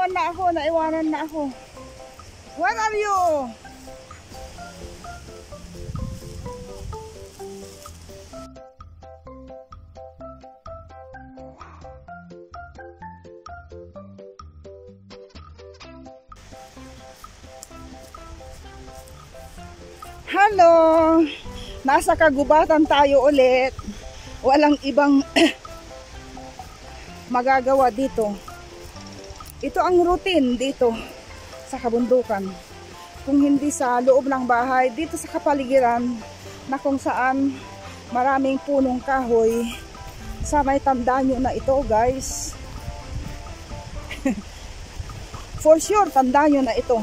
Naiwanan na ako. Where are you? Hello! Nasa kagubatan tayo ulit. Walang ibang magagawa dito. Ito ang routine dito sa kabundukan. Kung hindi sa loob ng bahay, dito sa kapaligiran na kung saan maraming punong kahoy. Sa may tanda nyo na ito, guys. For sure, tanda nyo na ito.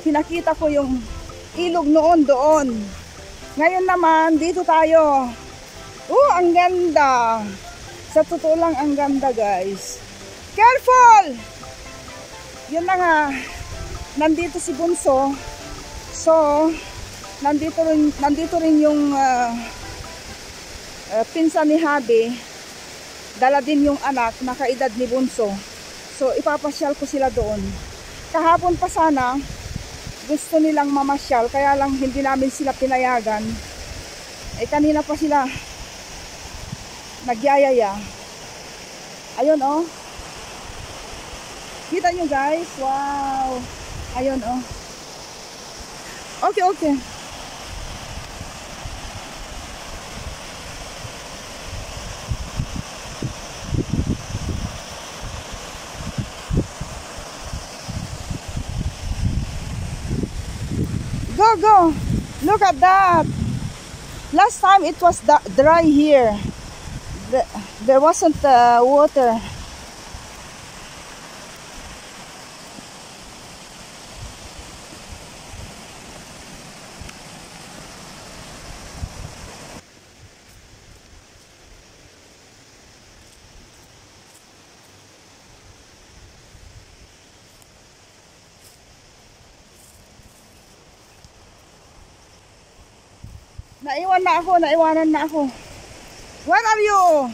Pinakita ko yung ilog noon doon. Ngayon naman, dito tayo. Ang ganda. Sa totoo lang, ang ganda, guys. Careful! Yun na nga. Nandito si Bunso. So, nandito rin yung pinsan ni Habi. Dala din yung anak na kaedad ni Bunso. So, ipapasyal ko sila doon. Kahapon pa sana, gusto nilang mamasyal. Kaya lang hindi namin sila pinayagan. Kanina pa sila nagyayaya. Ayun, oh. Kita nyo, guys? Wow. Ayun, oh. Okay. Go. Look at that. Last time it was dry here. There wasn't water. Naiwanan na ako. Where are you?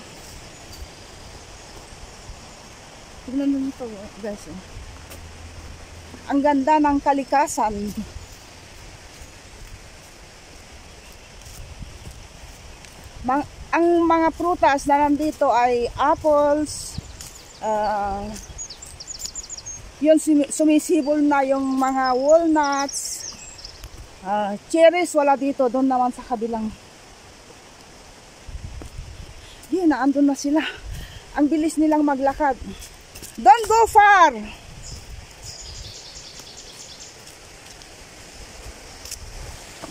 Tignan mo ito, guys. Ang ganda ng kalikasan. Ang mga prutas na nandito ay apples. Yun, sumisibol na yung mga walnuts. Cherries wala dito. Doon naman sa kabilang. Naandun na sila. Ang bilis nilang maglakad. Don't go far.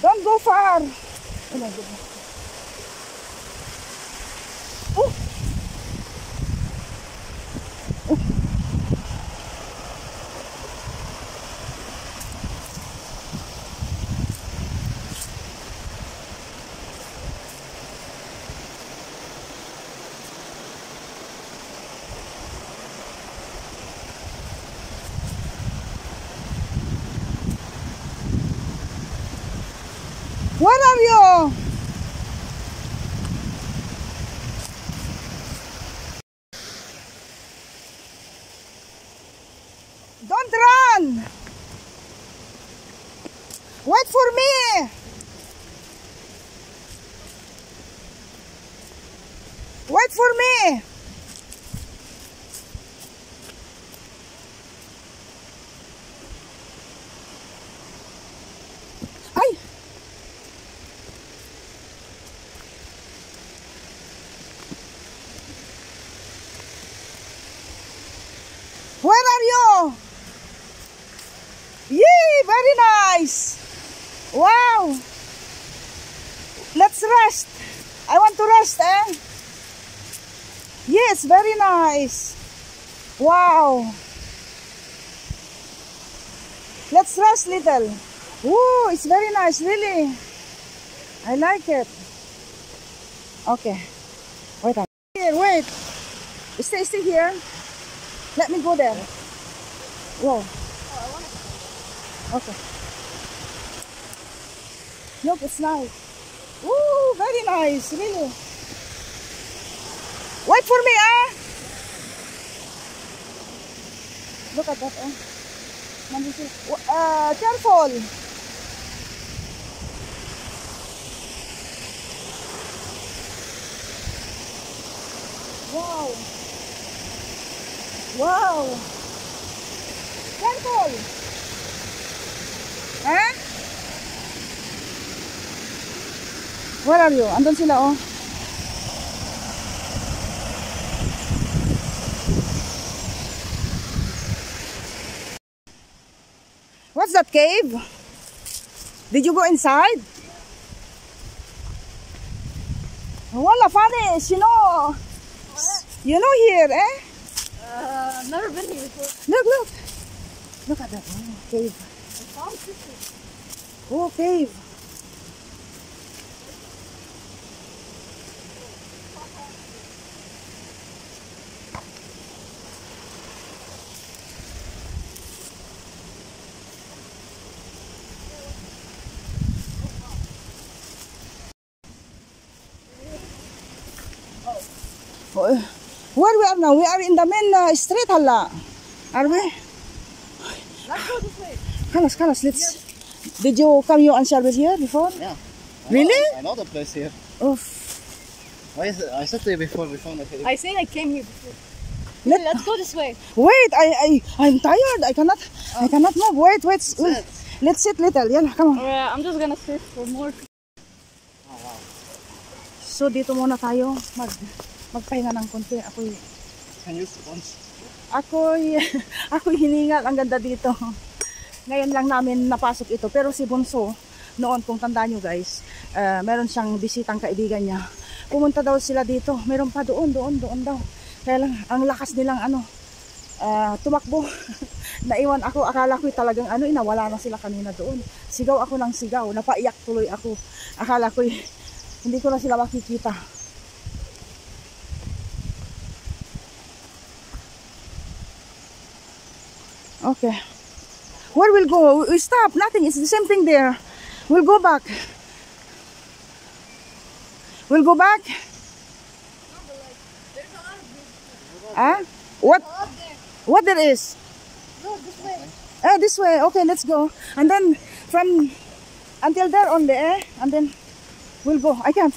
Don't go far. Where are you? Don't run! Wait for me! Wait for me! Where are you? Yay! Very nice! Wow! Let's rest. I want to rest, eh? Yes, very nice. Wow! Let's rest little. Ooh, it's very nice, really. I like it. Okay. Wait. Here, wait. Stay here. Let me go there. Whoa. Okay. Look, it's nice. Ooh, very nice, really. Wait for me, ah. Look at that, oh. Careful. Wow. Wow. Careful. Eh? Where are you? Andun sila, oh. What's that cave? Did you go inside? Wala, Faris, you know. You know here, eh? Never been here before. Look, look. Look at that. Oh, cave. Oh, cave. Where we are now? We are in the main street, hala. Are we? Let's go this way. Kalas, let's. Did you come you on service here before? Yeah. Really? I know the place here. Oh. Why is it? I said to you before we found the cave. I said I came here before. Let's go this way. Wait, I'm tired. I cannot move. Wait. Let's sit little. Yeah, come on. Alright, I'm just gonna search for more. Oh wow. So dito muna tayo magpahinga ng konti. Can you sponge? Ako'y hiningal. Ang ganda dito. Ngayon lang namin napasok ito. Pero si Bunso, noon kung tandaan nyo guys, meron siyang bisitang kaibigan niya. Pumunta daw sila dito. Meron pa doon daw. Kaya lang, ang lakas nilang tumakbo. Naiwan ako. Akala ko talagang nawala na sila kanina doon. Sigaw ako ng sigaw. Napaiyak tuloy ako. Akala ko hindi ko na sila makikita. Okay. Where we'll go? We stop. Nothing. It's the same thing there. We'll go back. We'll go back. Huh? What there is? No, this way. This way. Okay, let's go. And then from until there only, and then we'll go. I can't.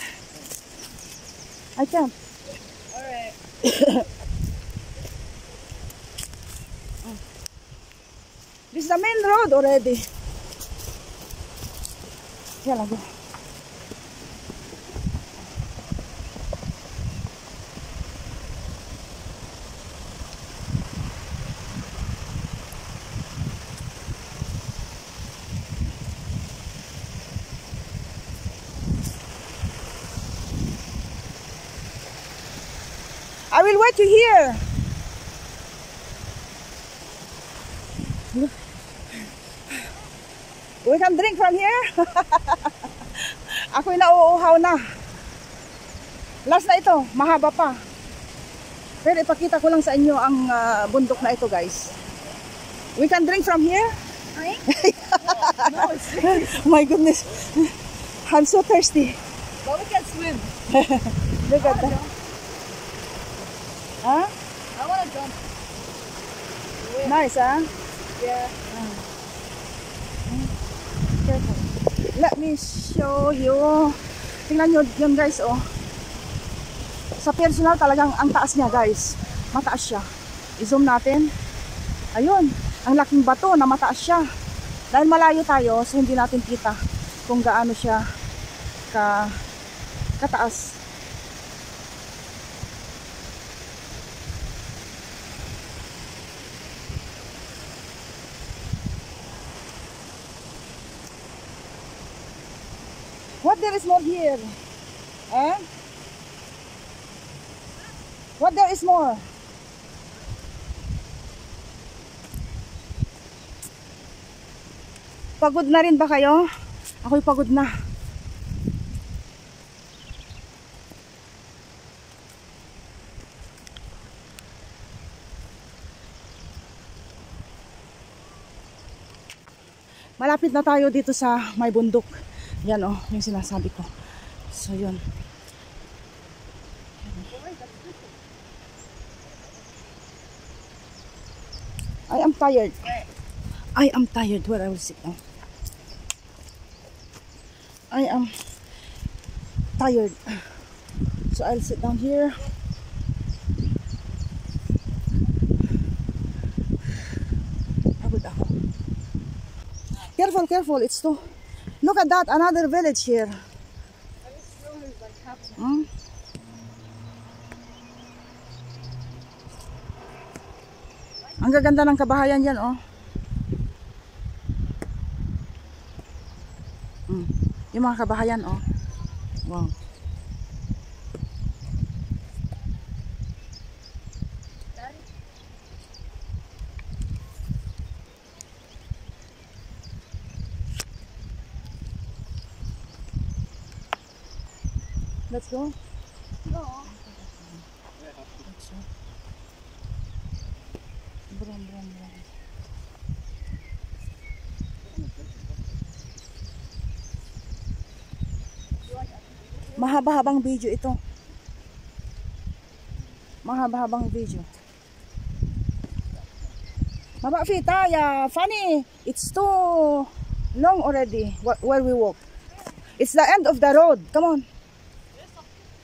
Alright. This is the main road already. Yeah, go. I will wait you here. We can drink from here. Ako'y nauuhaw na. Last na ito, mahaba pa. Pero ipakita ko lang sa inyo ang bundok na ito, guys. We can drink from here. Drink? No, it's My goodness. I'm so thirsty. but we can swim. Look at that. Huh? I wanna jump. Nice, huh? Yeah. Careful. Let me show you. Tingnan nyo yun guys, oh. Sa personal talagang ang taas niya guys. Mataas siya. I-zoom natin. Ayun. Ang laking bato na mataas siya. Dahil malayo tayo, so hindi natin kita kung gaano siya kataas. What there is more here? Eh? What there is more? Pagod na rin ba kayo? Ako'y pagod na. Malapit na tayo dito sa may bundok. Yan oh, yung sinasabi ko. So yun. I am tired. I am tired. Where I will sit down. I am tired. So I'll sit down here. Careful, careful. It's too. Look at that. Another village here. Hmm? Ang gaganda ng kabahayan yan, oh. Yung mga kabahayan, oh. Wow. Let's go. No. Brum, brum, brum. Mahaba-habang video ito. Mahaba-habang video. Mama Fita, yeah, funny. It's too long already where we walk. It's the end of the road. Come on.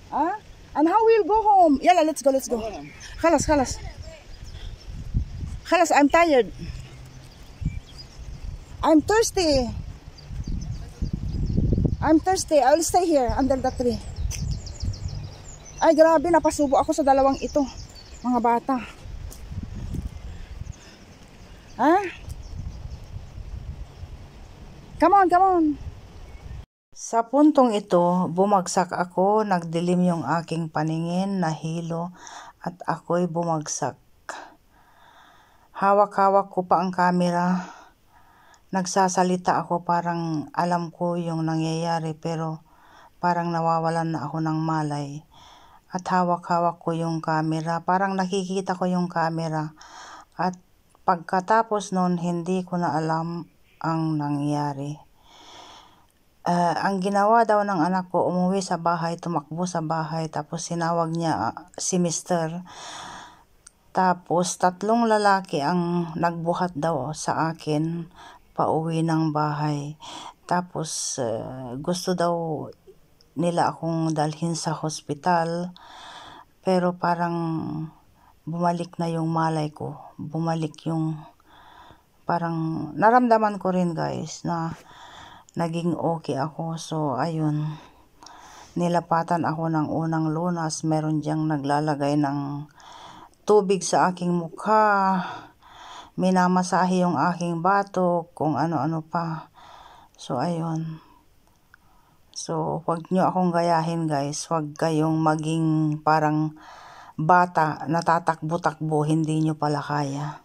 Huh? And how we'll go home? Yalla, let's go, let's go. Khalas, khalas. Khalas, I'm tired. I'm thirsty. I'm thirsty. I will stay here under the tree. Ay, grabe, napasubo ako sa dalawang ito. Mga bata. Ha? Come on, come on. Sa puntong ito, bumagsak ako, nagdilim yung aking paningin, nahilo, at ako'y bumagsak. Hawak-hawak ko pa ang camera. Nagsasalita ako, parang alam ko yung nangyayari, pero parang nawawalan na ako ng malay. At hawak-hawak ko yung camera, parang nakikita ko yung camera. At pagkatapos nun, hindi ko na alam ang nangyari. Ang ginawa daw ng anak ko, umuwi sa bahay, tumakbo sa bahay, tapos sinawag niya si Mr. Tapos 3 lalaki ang nagbuhat daw sa akin pauwi ng bahay. Tapos gusto daw nila akong dalhin sa hospital, pero parang bumalik na yung malay ko. Bumalik yung parang naramdaman ko rin, guys, na naging okay ako. So, ayun. Nilapatan ako ng unang lunas. Meron diyang naglalagay ng tubig sa aking mukha. Minamasahe yung aking batok. Kung ano-ano pa. So, ayun. So, wag nyo akong gayahin, guys. Wag kayong maging parang bata na tatakbo-takbo. Hindi nyo pala kaya.